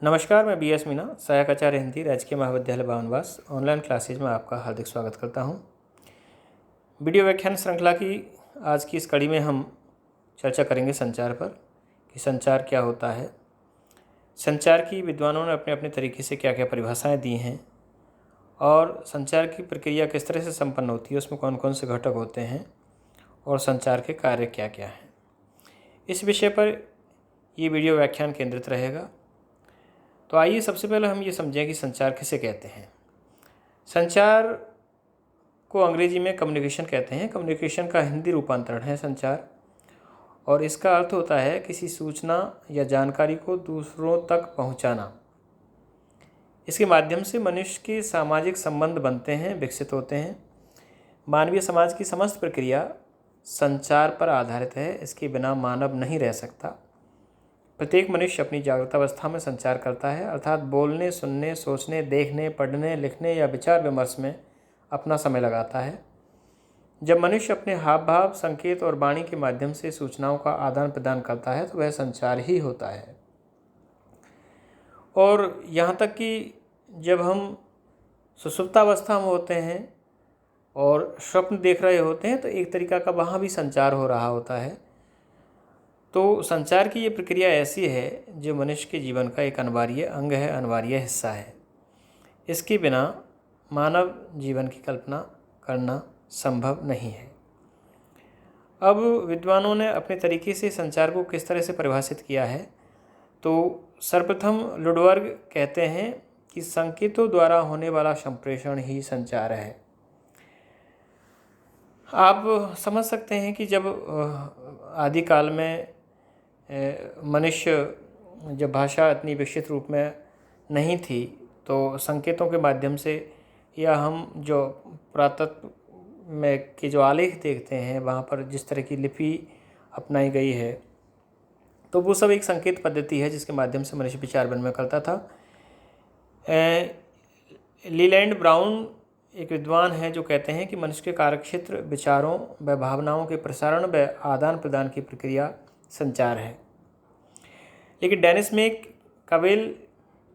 नमस्कार, मैं BS मीना, सहायक आचार्य हिंदी, राजकीय महाविद्यालय बावनवास ऑनलाइन क्लासेज में आपका हार्दिक स्वागत करता हूं। वीडियो व्याख्यान श्रृंखला की आज की इस कड़ी में हम चर्चा करेंगे संचार पर कि संचार क्या होता है। संचार की विद्वानों ने अपने अपने तरीके से क्या क्या परिभाषाएं दी हैं और संचार की प्रक्रिया किस तरह से संपन्न होती है, उसमें कौन कौन से घटक होते हैं और संचार के कार्य क्या क्या हैं। इस विषय पर ये वीडियो व्याख्यान केंद्रित रहेगा। तो आइए सबसे पहले हम ये समझें कि संचार किसे कहते हैं। संचार को अंग्रेजी में कम्युनिकेशन कहते हैं। कम्युनिकेशन का हिंदी रूपांतरण है संचार, और इसका अर्थ होता है किसी सूचना या जानकारी को दूसरों तक पहुंचाना। इसके माध्यम से मनुष्य के सामाजिक संबंध बनते हैं, विकसित होते हैं। मानवीय समाज की समस्त प्रक्रिया संचार पर आधारित है। इसके बिना मानव नहीं रह सकता। प्रत्येक मनुष्य अपनी जागृत अवस्था में संचार करता है, अर्थात बोलने, सुनने, सोचने, देखने, पढ़ने, लिखने या विचार विमर्श में अपना समय लगाता है। जब मनुष्य अपने हाव भाव, संकेत और वाणी के माध्यम से सूचनाओं का आदान प्रदान करता है तो वह संचार ही होता है। और यहाँ तक कि जब हम सुषुप्तावस्था में होते हैं और स्वप्न देख रहे होते हैं तो एक तरीका का वहाँ भी संचार हो रहा होता है। तो संचार की ये प्रक्रिया ऐसी है जो मनुष्य के जीवन का एक अनिवार्य अंग है, अनिवार्य हिस्सा है। इसके बिना मानव जीवन की कल्पना करना संभव नहीं है। अब विद्वानों ने अपने तरीके से संचार को किस तरह से परिभाषित किया है, तो सर्वप्रथम लुडवर्ग कहते हैं कि संकेतों द्वारा होने वाला संप्रेषण ही संचार है। आप समझ सकते हैं कि जब आदिकाल में मनुष्य जब भाषा इतनी विकसित रूप में नहीं थी तो संकेतों के माध्यम से, या हम जो पुरातत्व में के जो आलेख देखते हैं वहाँ पर जिस तरह की लिपि अपनाई गई है, तो वो सब एक संकेत पद्धति है जिसके माध्यम से मनुष्य विचार विनिमय करता था। लीलैंड ब्राउन एक विद्वान है जो कहते हैं कि मनुष्य के कार्यक्षेत्र विचारों व भावनाओं के प्रसारण व आदान प्रदान की प्रक्रिया संचार है। लेकिन डेनिस मैकअवेल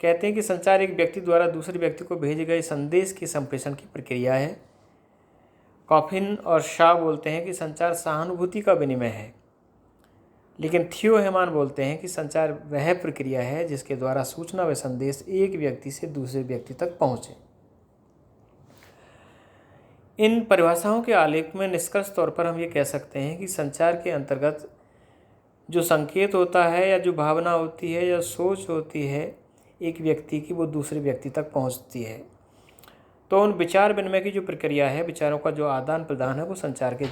कहते हैं कि संचार एक व्यक्ति द्वारा दूसरे व्यक्ति को भेजे गए संदेश के संप्रेषण की प्रक्रिया है। कॉफिन और शाह बोलते हैं कि संचार सहानुभूति का विनिमय है। लेकिन थियो हेमान बोलते हैं कि संचार वह प्रक्रिया है जिसके द्वारा सूचना व संदेश एक व्यक्ति से दूसरे व्यक्ति तक पहुँचे। इन परिभाषाओं के आलेख में निष्कर्ष तौर पर हम ये कह सकते हैं कि संचार के अंतर्गत जो संकेत होता है या जो भावना होती है या सोच होती है एक व्यक्ति की, वो दूसरे व्यक्ति तक पहुंचती है। तो उन विचार विनिमय की जो प्रक्रिया है, विचारों का जो आदान प्रदान है, वो संचार के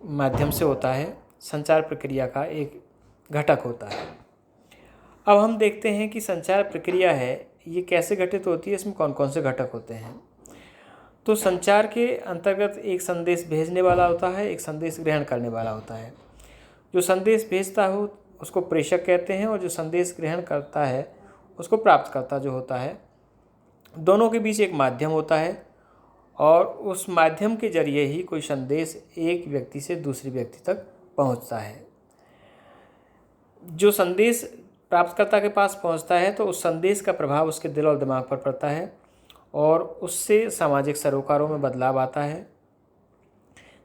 माध्यम से होता है, संचार प्रक्रिया का एक घटक होता है। अब हम देखते हैं कि संचार प्रक्रिया है ये कैसे घटित होती है, इसमें कौन कौन से घटक होते हैं। तो संचार के अंतर्गत एक संदेश भेजने वाला होता है, एक संदेश ग्रहण करने वाला होता है। जो संदेश भेजता हो उसको प्रेषक कहते हैं, और जो संदेश ग्रहण करता है उसको प्राप्तकर्ता जो होता है। दोनों के बीच एक माध्यम होता है, और उस माध्यम के जरिए ही कोई संदेश एक व्यक्ति से दूसरे व्यक्ति तक पहुंचता है। जो संदेश प्राप्तकर्ता के पास पहुंचता है तो उस संदेश का प्रभाव उसके दिल और दिमाग पर पड़ता है, और उससे सामाजिक सरोकारों में बदलाव आता है।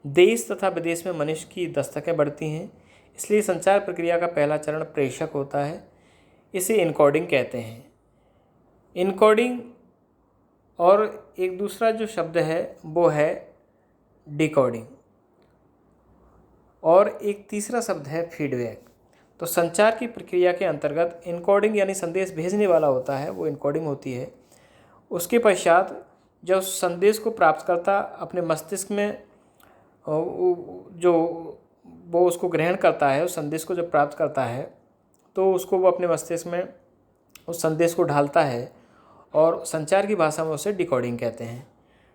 देश तथा विदेश में मनुष्य की दस्तकें बढ़ती हैं। इसलिए संचार प्रक्रिया का पहला चरण प्रेषक होता है। इसे इनकोडिंग कहते हैं। इनकोडिंग, और एक दूसरा जो शब्द है वो है डिकोडिंग, और एक तीसरा शब्द है फीडबैक। तो संचार की प्रक्रिया के अंतर्गत इनकोडिंग यानी संदेश भेजने वाला होता है, वो इनकोडिंग होती है। उसके पश्चात जब संदेश को प्राप्तकर्ता अपने मस्तिष्क में जो वो उसको ग्रहण करता है, उस संदेश को जब प्राप्त करता है तो उसको वो अपने मस्तिष्क में उस संदेश को ढालता है, और संचार की भाषा में उसे डिकोडिंग कहते हैं।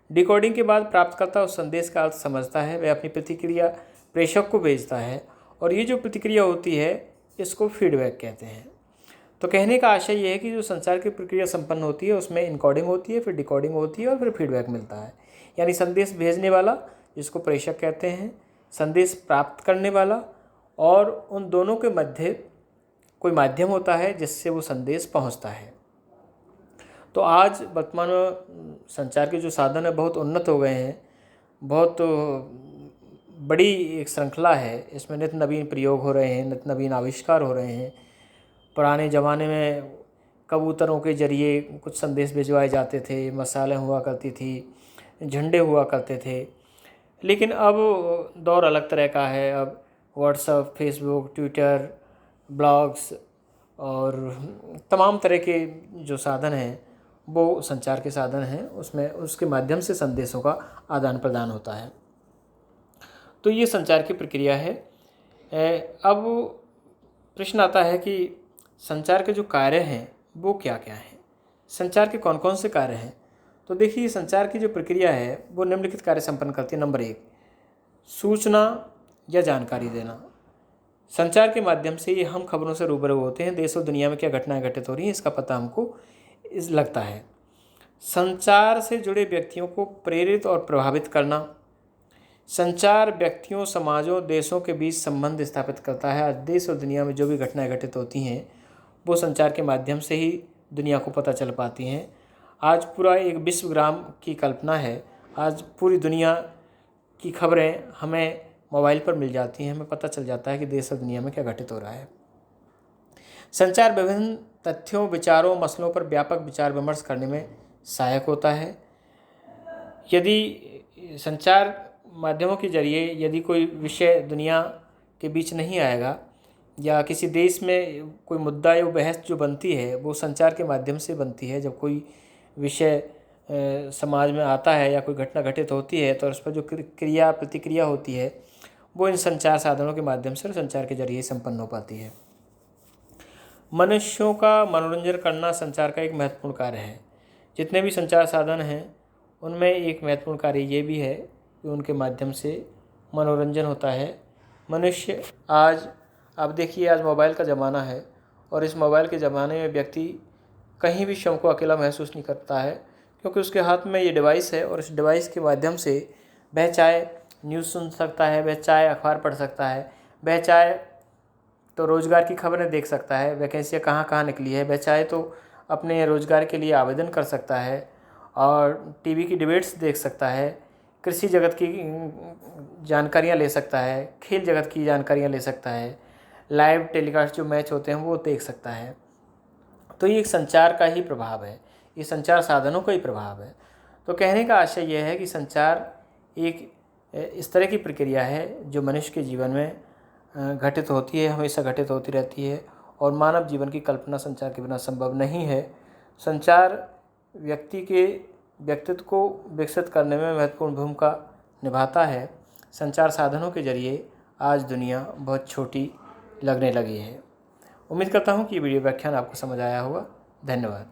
डिकोडिंग के बाद प्राप्तकर्ता उस संदेश का अर्थ समझता है, वह अपनी प्रतिक्रिया प्रेषक को भेजता है, और ये जो प्रतिक्रिया होती है इसको फीडबैक कहते हैं। तो कहने का आशय ये है कि जो संचार की प्रक्रिया संपन्न होती है उसमें इनकोडिंग होती है, फिर डिकोडिंग होती है, और फिर फीडबैक मिलता है। यानी संदेश भेजने वाला जिसको प्रेषक कहते हैं, संदेश प्राप्त करने वाला, और उन दोनों के मध्य कोई माध्यम होता है जिससे वो संदेश पहुंचता है। तो आज वर्तमान में संचार के जो साधन है बहुत उन्नत हो गए हैं, बहुत बड़ी एक श्रृंखला है, इसमें नित्य नवीन प्रयोग हो रहे हैं, नित्य नवीन आविष्कार हो रहे हैं। पुराने ज़माने में कबूतरों के ज़रिए कुछ संदेश भिजवाए जाते थे, मसालें हुआ करती थी, झंडे हुआ करते थे, लेकिन अब दौर अलग तरह का है। अब व्हाट्सएप, फेसबुक, ट्विटर, ब्लॉग्स और तमाम तरह के जो साधन हैं वो संचार के साधन हैं, उसमें उसके माध्यम से संदेशों का आदान प्रदान होता है। तो ये संचार की प्रक्रिया है। अब प्रश्न आता है कि संचार के जो कार्य हैं वो क्या क्या हैं, संचार के कौन कौन से कार्य हैं। तो देखिए, संचार की जो प्रक्रिया है वो निम्नलिखित कार्य संपन्न करती है। नंबर 1, सूचना या जानकारी देना। संचार के माध्यम से ये हम खबरों से रूबरू होते हैं, देश और दुनिया में क्या घटनाएं घटित हो रही हैं इसका पता हमको लगता है। संचार से जुड़े व्यक्तियों को प्रेरित और प्रभावित करना। संचार व्यक्तियों, समाजों, देशों के बीच संबंध स्थापित करता है। आज देश और दुनिया में जो भी घटनाएं घटित होती हैं वो संचार के माध्यम से ही दुनिया को पता चल पाती हैं। आज पूरा एक विश्वग्राम की कल्पना है। आज पूरी दुनिया की खबरें हमें मोबाइल पर मिल जाती हैं, हमें पता चल जाता है कि देश और दुनिया में क्या घटित हो रहा है। संचार विभिन्न तथ्यों, विचारों, मसलों पर व्यापक विचार विमर्श करने में सहायक होता है। यदि संचार माध्यमों के जरिए यदि कोई विषय दुनिया के बीच नहीं आएगा या किसी देश में कोई मुद्दा या बहस जो बनती है वो संचार के माध्यम से बनती है। जब कोई विषय समाज में आता है या कोई घटना घटित होती है तो उस पर जो क्रिया प्रतिक्रिया होती है वो इन संचार साधनों के माध्यम से और संचार के जरिए संपन्न हो पाती है। मनुष्यों का मनोरंजन करना संचार का एक महत्वपूर्ण कार्य है। जितने भी संचार साधन हैं उनमें एक महत्वपूर्ण कार्य ये भी है कि उनके माध्यम से मनोरंजन होता है। मनुष्य आज, आप देखिए, आज मोबाइल का ज़माना है और इस मोबाइल के ज़माने में व्यक्ति कहीं भी स्वयं को अकेला महसूस नहीं करता है, क्योंकि उसके हाथ में ये डिवाइस है और इस डिवाइस के माध्यम से वह चाहे न्यूज़ सुन सकता है, वह चाहे अखबार पढ़ सकता है, वह चाहे तो रोज़गार की खबरें देख सकता है, वैकेंसियाँ कहाँ कहाँ निकली है, वह चाहे तो अपने रोज़गार के लिए आवेदन कर सकता है और टीवी की डिबेट्स देख सकता है, कृषि जगत की जानकारियाँ ले सकता है, खेल जगत की जानकारियाँ ले सकता है, लाइव टेलीकास्ट जो मैच होते हैं वो देख सकता है। तो ये एक संचार का ही प्रभाव है, ये संचार साधनों का ही प्रभाव है। तो कहने का आशय यह है कि संचार एक इस तरह की प्रक्रिया है जो मनुष्य के जीवन में घटित होती है, हमेशा घटित होती रहती है और मानव जीवन की कल्पना संचार के बिना संभव नहीं है। संचार व्यक्ति के व्यक्तित्व को विकसित करने में महत्वपूर्ण भूमिका निभाता है। संचार साधनों के जरिए आज दुनिया बहुत छोटी लगने लगी है। उम्मीद करता हूँ कि ये वीडियो व्याख्यान आपको समझ आया होगा। धन्यवाद।